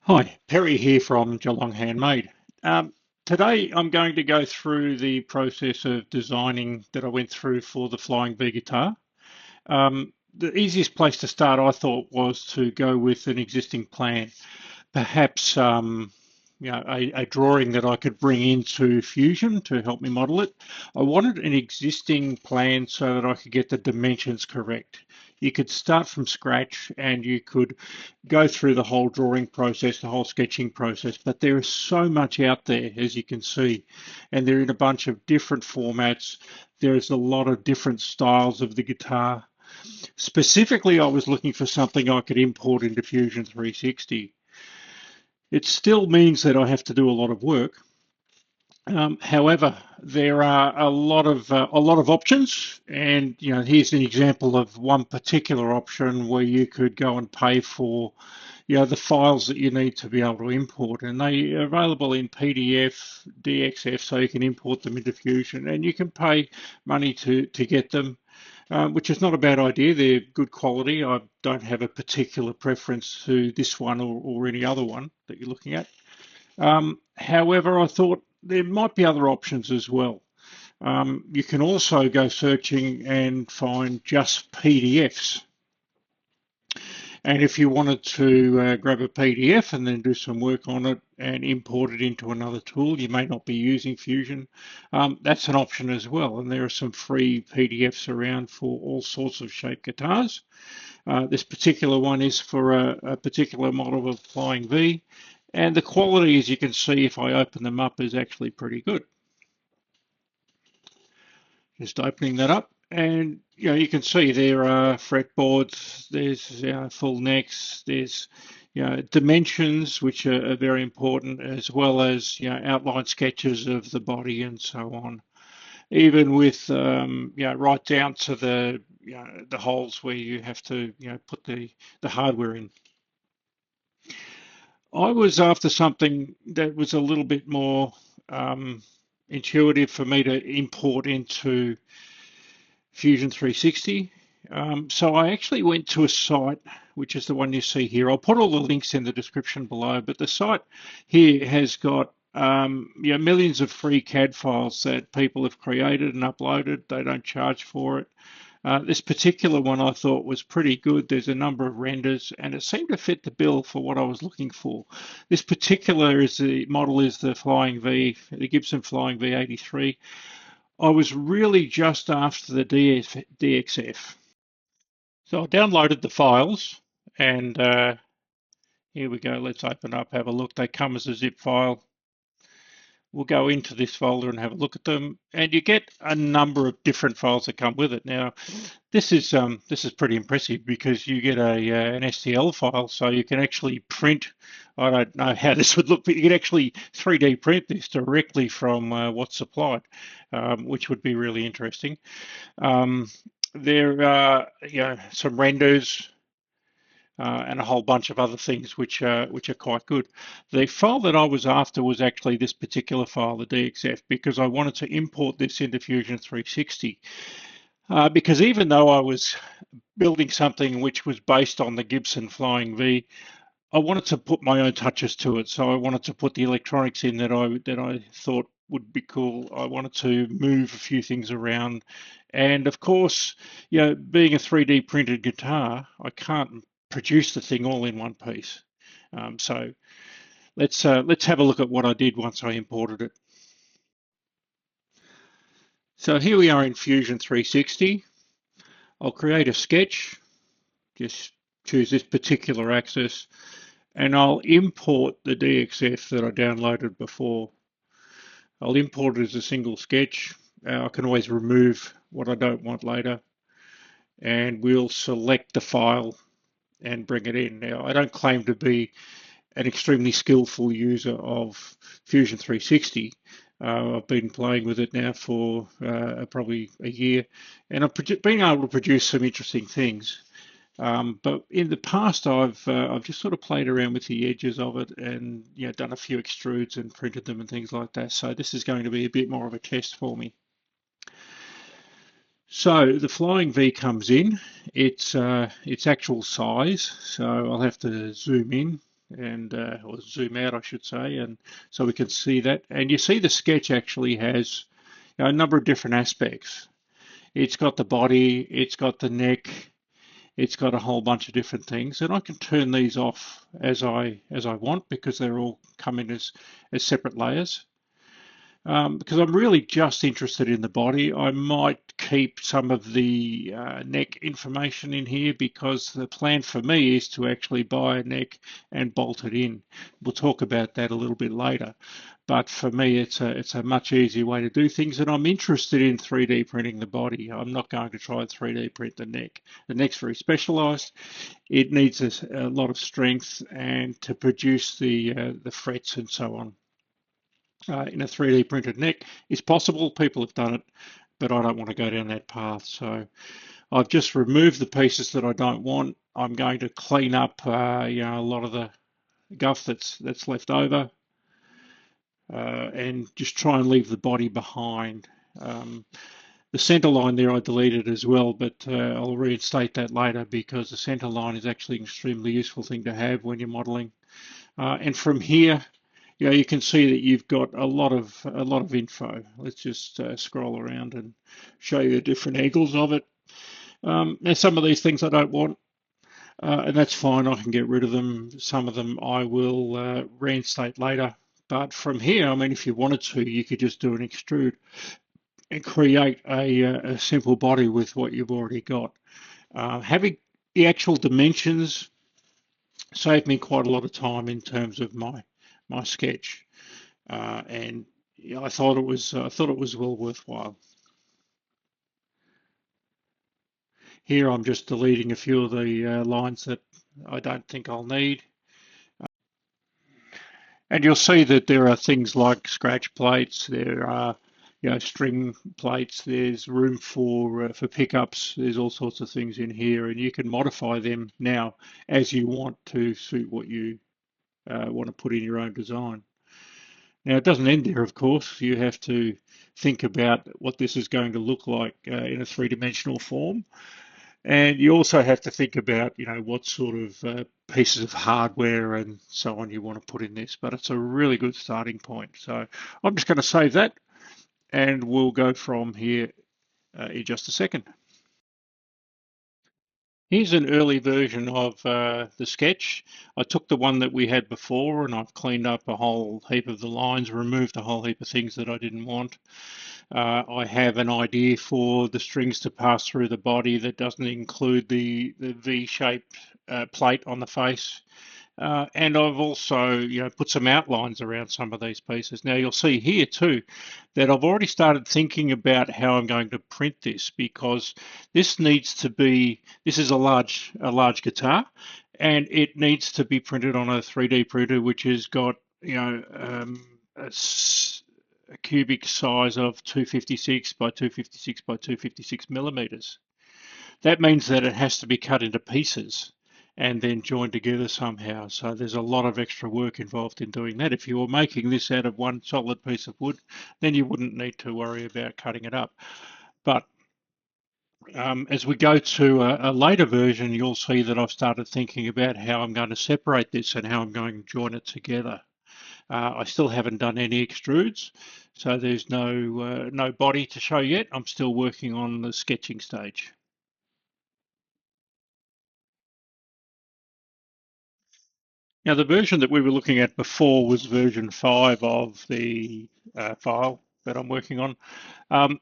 Hi, Perry here from Geelong Handmade. Um, Today I'm going to go through the process of designing that I went through for the Flying V guitar. The easiest place to start, I thought, was to go with an existing plan, perhaps a drawing that I could bring into Fusion to help me model it. I wanted an existing plan so that I could get the dimensions correct. You could start from scratch and you could go through the whole drawing process, the whole sketching process, but there is so much out there, as you can see, and they're in a bunch of different formats. There's a lot of different styles of the guitar. Specifically, I was looking for something I could import into Fusion 360. It still means that I have to do a lot of work. However, there are a lot of options, and here's an example of one particular option where you could go and pay for the files that you need to be able to import, and they are available in PDF, DXF, so you can import them into Fusion, and you can pay money to get them, which is not a bad idea. They're good quality. I don't have a particular preference to this one or any other one that you're looking at. However, I thought there might be other options as well. You can also go searching and find just PDFs. And if you wanted to grab a PDF and then do some work on it and import it into another tool, you may not be using Fusion. That's an option as well. And there are some free PDFs around for all sorts of shaped guitars. This particular one is for a particular model of Flying V. And the quality, as you can see, if I open them up, is actually pretty good. Just opening that up, and you can see there are fretboards, there's full necks, there's dimensions which are very important, as well as outline sketches of the body and so on. Even with right down to the holes where you have to put the hardware in. I was after something that was a little bit more intuitive for me to import into Fusion 360. So I actually went to a site, which is the one you see here. I'll put all the links in the description below, but the site here has got millions of free CAD files that people have created and uploaded. They don't charge for it. This particular one I thought was pretty good. There's a number of renders, and it seemed to fit the bill for what I was looking for. This particular model is the Flying V, the Gibson Flying V83. I was really just after the DXF. So I downloaded the files, and here we go. Let's open up, have a look. They come as a zip file. We'll go into this folder and have a look at them, and you get a number of different files that come with it. Now, this is pretty impressive because you get an STL file, so you can actually print. I don't know how this would look, but you can actually 3D print this directly from what's supplied, which would be really interesting. There are some renders and a whole bunch of other things which are quite good. The file that I was after was actually this particular file, the DXF, because I wanted to import this into Fusion 360. Because even though I was building something which was based on the Gibson Flying V, I wanted to put my own touches to it. So I wanted to put the electronics in that I thought would be cool. I wanted to move a few things around, and of course, being a 3D printed guitar, I can't produce the thing all in one piece. So let's have a look at what I did once I imported it. So here we are in Fusion 360. I'll create a sketch. Just choose this particular axis, and I'll import the DXF that I downloaded before. I'll import it as a single sketch. I can always remove what I don't want later, and we'll select the file and bring it in. Now, I don't claim to be an extremely skillful user of Fusion 360. I've been playing with it now for probably a year, and I've been able to produce some interesting things. But in the past, I've just sort of played around with the edges of it, and done a few extrudes and printed them and things like that. So this is going to be a bit more of a test for me. So the Flying V comes in. It's actual size, so I'll have to zoom in. and or zoom out, I should say, and so we can see that. And you see the sketch actually has, you know, a number of different aspects. It's got the body, it's got the neck, it's got a whole bunch of different things, and I can turn these off as I want because they're all come in as separate layers. Because I'm really just interested in the body. I might keep some of the neck information in here because the plan for me is to actually buy a neck and bolt it in. We'll talk about that a little bit later. But for me, it's a much easier way to do things, and I'm interested in 3D printing the body. I'm not going to try and 3D print the neck. The neck's very specialised. It needs a lot of strength and to produce the frets and so on in a 3D printed neck. It's possible, people have done it, but I don't want to go down that path. So I've just removed the pieces that I don't want. I'm going to clean up, you know, a lot of the guff that's left over, and just try and leave the body behind. The center line there I deleted as well, but I'll reinstate that later because the center line is actually an extremely useful thing to have when you're modeling. And from here, you know, you can see that you've got a lot of info. Let's just scroll around and show you the different angles of it. Now, some of these things I don't want, and that's fine. I can get rid of them. Some of them I will reinstate later. But from here, I mean, if you wanted to, you could just do an extrude and create a simple body with what you've already got. Having the actual dimensions saved me quite a lot of time in terms of my sketch, and yeah, I thought it was well worthwhile. Here I'm just deleting a few of the lines that I don't think I'll need. And you'll see that there are things like scratch plates, there are, you know, string plates, there's room for pickups, there's all sorts of things in here, and you can modify them now as you want to suit what you want to put in your own design. Now, it doesn't end there, of course. You have to think about what this is going to look like in a three-dimensional form. And you also have to think about, you know, what sort of pieces of hardware and so on you want to put in this. But it's a really good starting point. So I'm just going to save that and we'll go from here in just a second. Here's an early version of the sketch. I took the one that we had before and I've cleaned up a whole heap of the lines, removed a whole heap of things that I didn't want. I have an idea for the strings to pass through the body that doesn't include the V-shaped plate on the face. And I've also, you know, put some outlines around some of these pieces. Now you'll see here too that I've already started thinking about how I'm going to print this because this needs to be, this is a large guitar, and it needs to be printed on a 3D printer which has got, you know, a cubic size of 256 by 256 by 256 millimeters. That means that it has to be cut into pieces and then joined together somehow. So there's a lot of extra work involved in doing that. If you were making this out of one solid piece of wood, then you wouldn't need to worry about cutting it up. But as we go to a later version, you'll see that I've started thinking about how I'm going to separate this and how I'm going to join it together. I still haven't done any extrudes, so there's no body to show yet. I'm still working on the sketching stage. Now, the version that we were looking at before was version 5 of the file that I'm working on.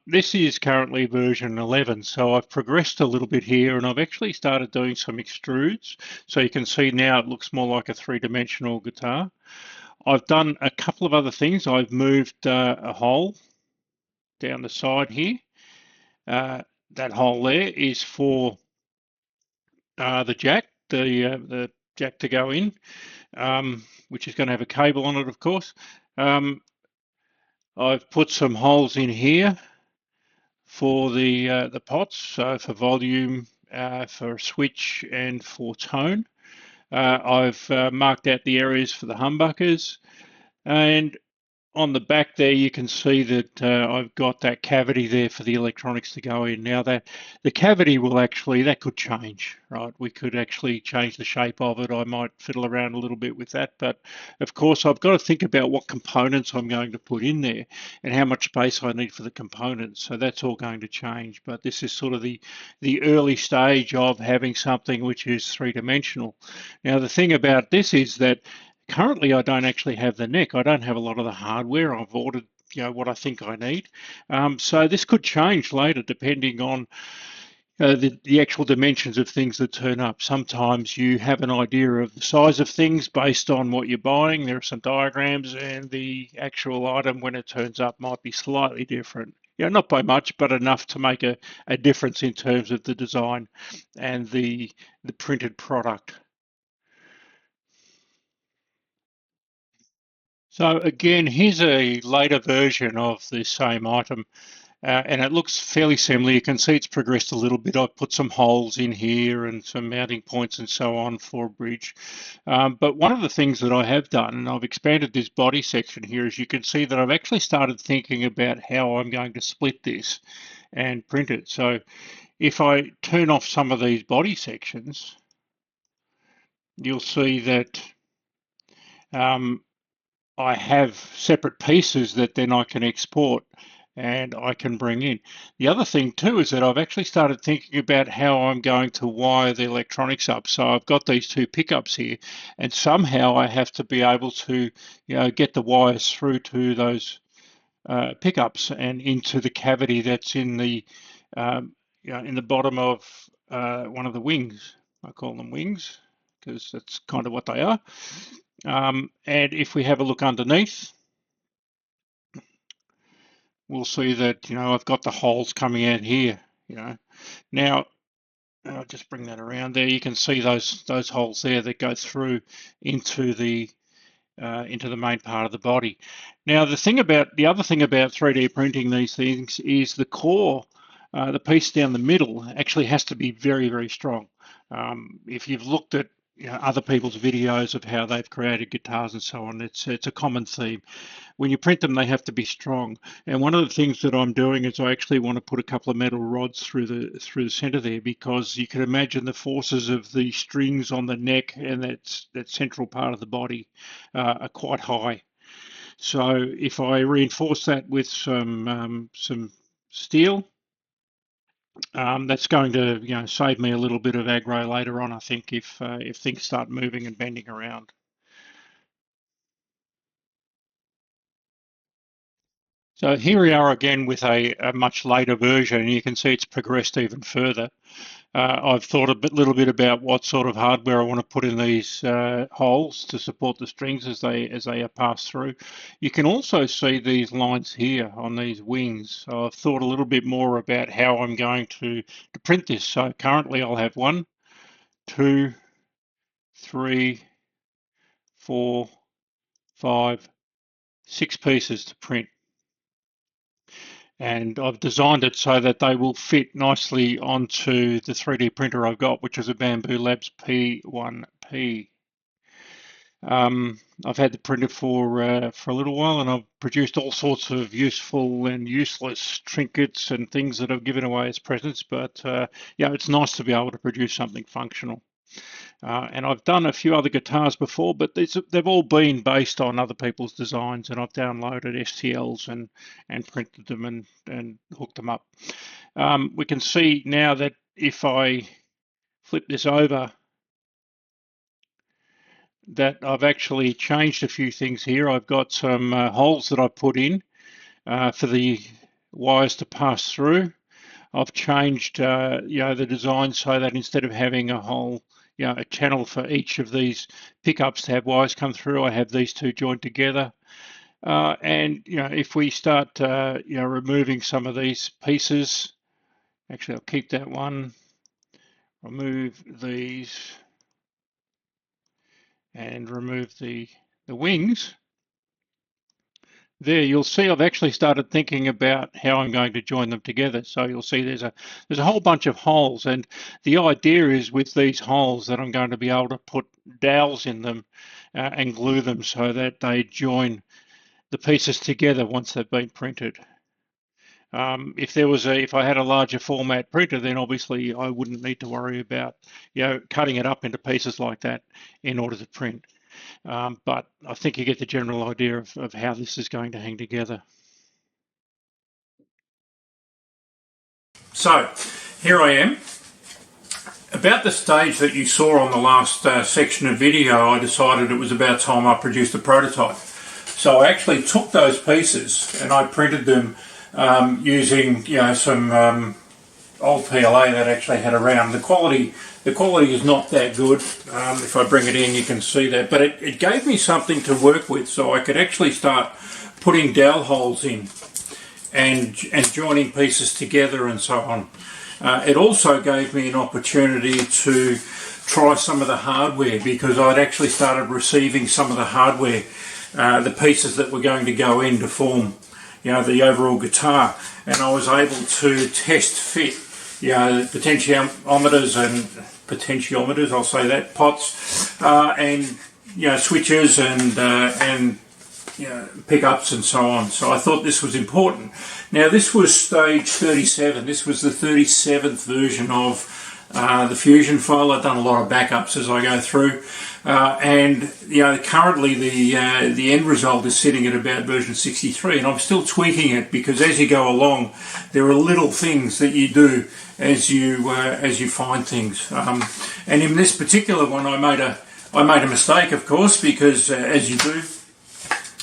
This is currently version 11, so I've progressed a little bit here and I've actually started doing some extrudes. So you can see now it looks more like a three-dimensional guitar. I've done a couple of other things. I've moved a hole down the side here. That hole there is for the jack, the jack to go in. Which is going to have a cable on it, of course. I've put some holes in here for the pots, so for volume, for switch, and for tone. I've marked out the areas for the humbuckers, and on the back there, you can see that I've got that cavity there for the electronics to go in. Now that the cavity will actually, that could change, right? We could actually change the shape of it. I might fiddle around a little bit with that, but of course I've got to think about what components I'm going to put in there and how much space I need for the components. So that's all going to change. But this is sort of the early stage of having something which is three-dimensional. Now the thing about this is that currently, I don't actually have the neck. I don't have a lot of the hardware. I've ordered, what I think I need. So this could change later, depending on the actual dimensions of things that turn up. Sometimes you have an idea of the size of things based on what you're buying. There are some diagrams, and the actual item, when it turns up, might be slightly different. Not by much, but enough to make a difference in terms of the design and the printed product. So again, here's a later version of the same item, and it looks fairly similar. You can see it's progressed a little bit. I've put some holes in here and some mounting points and so on for a bridge. But one of the things that I have done, and I've expanded this body section here, is you can see that I've actually started thinking about how I'm going to split this and print it. So if I turn off some of these body sections, you'll see that I have separate pieces that then I can export and I can bring in. The other thing too is that I've actually started thinking about how I'm going to wire the electronics up. So I've got these two pickups here, and somehow I have to be able to, get the wires through to those pickups and into the cavity that's in the, in the bottom of one of the wings. I call them wings because that's kind of what they are. And if we have a look underneath, we'll see that, I've got the holes coming out here. Now, I'll just bring that around there. You can see those holes there that go through into the main part of the body. Now, the other thing about 3D printing these things is the core, the piece down the middle, actually has to be very, very strong. If you've looked at other people's videos of how they've created guitars and so on, it's a common theme. When you print them, they have to be strong. And one of the things that I'm doing is I actually want to put a couple of metal rods through the center there, because you can imagine the forces of the strings on the neck and that central part of the body are quite high. So if I reinforce that with some steel, that's going to save me a little bit of aggro later on, I think, if things start moving and bending around. So here we are again with a much later version. You can see it's progressed even further. I've thought little bit about what sort of hardware I want to put in these holes to support the strings as they are passed through. You can also see these lines here on these wings. So I've thought a little bit more about how I'm going to print this. So currently I'll have 1, 2, 3, 4, 5, 6 pieces to print. And I've designed it so that they will fit nicely onto the 3D printer I've got, which is a Bamboo Labs P1P. I've had the printer for a little while, and I've produced all sorts of useful and useless trinkets and things that I've given away as presents. But it's nice to be able to produce something functional. And I've done a few other guitars before, but they've all been based on other people's designs, and I've downloaded STLs and printed them and hooked them up. We can see now that if I flip this over, that I've actually changed a few things here. I've got some holes that I've put in for the wires to pass through. I've changed the design so that instead of having a channel for each of these pickups to have wires come through, I have these two joined together. And if we start removing some of these pieces, actually I'll keep that one, remove these, and remove the wings. There, you'll see I've actually started thinking about how I'm going to join them together. So you'll see there's a whole bunch of holes, and the idea is with these holes that I'm going to be able to put dowels in them and glue them so that they join the pieces together once they've been printed. If I had a larger format printer, then obviously I wouldn't need to worry about, cutting it up into pieces like that in order to print. But I think you get the general idea of how this is going to hang together. So here I am. About the stage that you saw on the last section of video, I decided it was about time I produced a prototype. So I actually took those pieces and I printed them using some old PLA that I actually had around. The quality is not that good. If I bring it in, you can see that, but it gave me something to work with, so I could actually start putting dowel holes in and joining pieces together and so on. It also gave me an opportunity to try some of the hardware, because I'd actually started receiving some of the hardware, the pieces that were going to go in to form the overall guitar, and I was able to test fit potentiometers, I'll say that, pots, and switches and pickups and so on. So I thought this was important. Now this was stage 37. This was the 37th version of the Fusion file. I've done a lot of backups as I go through, and currently the end result is sitting at about version 63, and I'm still tweaking it, because as you go along there are little things that you do as you find things. And in this particular one I made a mistake, of course, because as you do.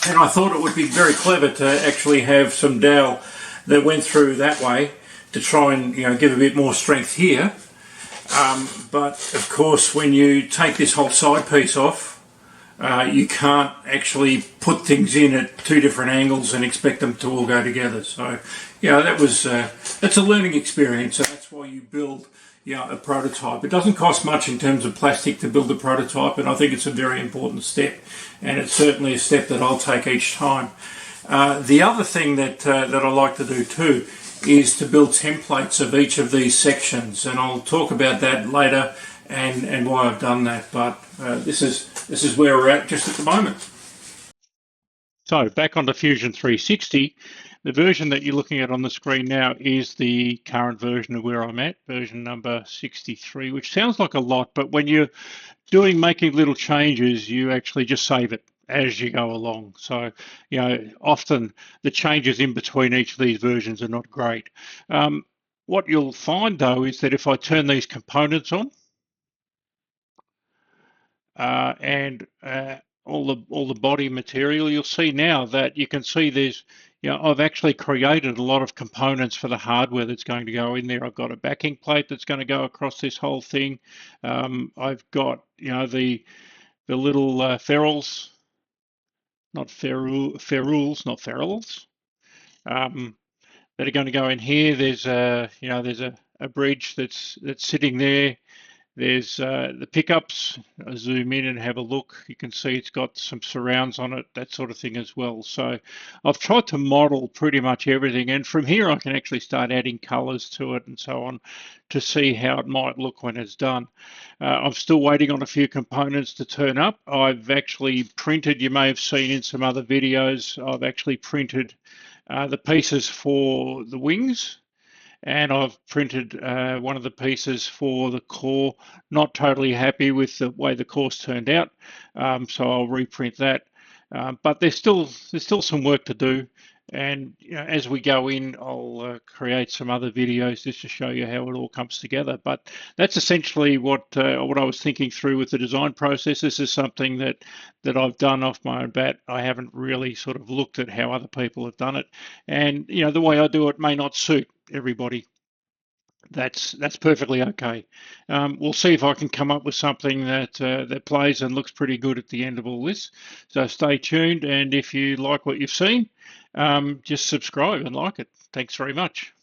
And I thought it would be very clever to actually have some dowel that went through that way to try and give a bit more strength here. But of course, when you take this whole side piece off, you can't actually put things in at two different angles and expect them to all go together. So that's a learning experience, and that's why you build a prototype. It doesn't cost much in terms of plastic to build a prototype, and I think it's a very important step, and it's certainly a step that I'll take each time. The other thing that I like to do too is to build templates of each of these sections, and I'll talk about that later and why I've done that, but this is where we're at just at the moment. So back onto Fusion 360. The version that you're looking at on the screen now is the current version of where I'm at, version number 63, which sounds like a lot, but when you're making little changes, you actually just save it as you go along. So, often the changes in between each of these versions are not great. What you'll find though is that if I turn these components on, and all the body material, you'll see now that you can see there's, I've actually created a lot of components for the hardware that's going to go in there. I've got a backing plate that's going to go across this whole thing. I've got, the little ferrules, not ferrules, that are going to go in here. There's a bridge that's sitting there. There's the pickups. I zoom in and have a look. You can see it's got some surrounds on it, that sort of thing as well. So I've tried to model pretty much everything, and from here I can actually start adding colors to it and so on to see how it might look when it's done. I'm still waiting on a few components to turn up. I've actually printed, you may have seen in some other videos, I've actually printed the pieces for the wings, and I've printed one of the pieces for the core. Not totally happy with the way the core's turned out, so I'll reprint that. But there's still some work to do, and as we go in, I'll create some other videos just to show you how it all comes together. But that's essentially what I was thinking through with the design process. This is something that I've done off my own bat. I haven't really sort of looked at how other people have done it, and the way I do it may not suit everybody. That's perfectly okay. We'll see if I can come up with something that plays and looks pretty good at the end of all this. So stay tuned, and if you like what you've seen, just subscribe and like it. Thanks very much.